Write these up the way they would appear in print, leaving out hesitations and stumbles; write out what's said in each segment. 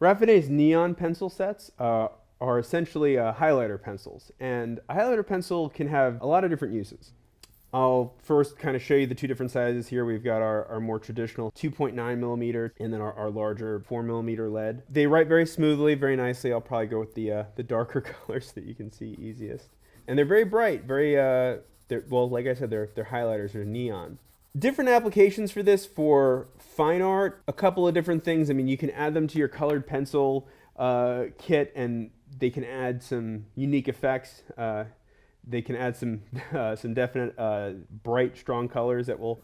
Raffiné's neon pencil sets are essentially highlighter pencils, and a highlighter pencil can have a lot of different uses. I'll first kind of show you the two different sizes here. We've got our more traditional 2.9 millimeter and then our larger 4 millimeter lead. They write very smoothly, very nicely. I'll probably go with the darker colors that you can see easiest. And they're very bright, very, well, like I said, they're highlighters, they're neon. Different applications for this for fine art, a couple of different things. I mean, you can add them to your colored pencil kit and they can add some unique effects. They can add some definite bright, strong colors that will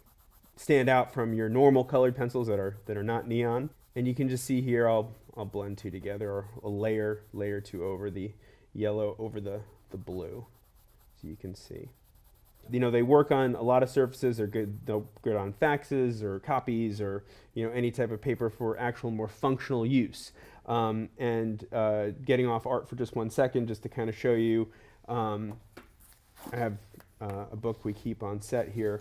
stand out from your normal colored pencils that are not neon. And you can just see here, I'll blend two together, or a layer two over the yellow over the blue, so you can see. You know, they work on a lot of surfaces. They're good on faxes or copies or, you know, any type of paper for actual more functional use. And getting off art for just 1 second, just to kind of show you. I have a book we keep on set here,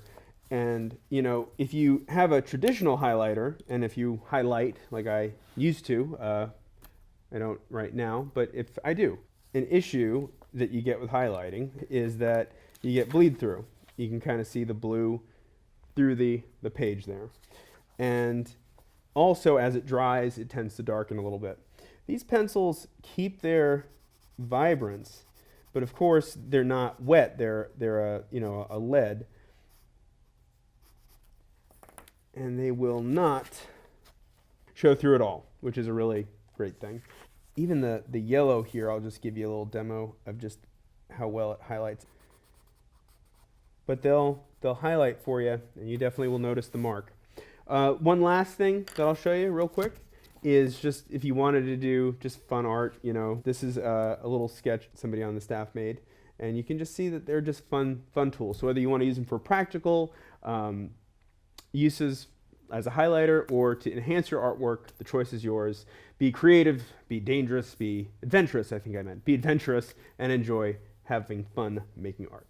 and you know, if you have a traditional highlighter and if you highlight like I used to, I don't right now, but if I do, an issue that you get with highlighting is that you get bleed through. You can kind of see the blue through the page there, and also as it dries it tends to darken a little bit. These pencils keep their vibrance, but of course they're not wet. They're a lead, and they will not show through at all, which is a really great thing. Even the yellow here, I'll just give you a little demo of just how well it highlights. But they'll highlight for you, and you definitely will notice the mark. One last thing that I'll show you real quick is just if you wanted to do just fun art, you know, this is a little sketch somebody on the staff made, and you can just see that they're just fun tools. So whether you want to use them for practical uses as a highlighter or to enhance your artwork, the choice is yours. Be creative, be dangerous, be adventurous, I think I meant. Be adventurous and enjoy having fun making art.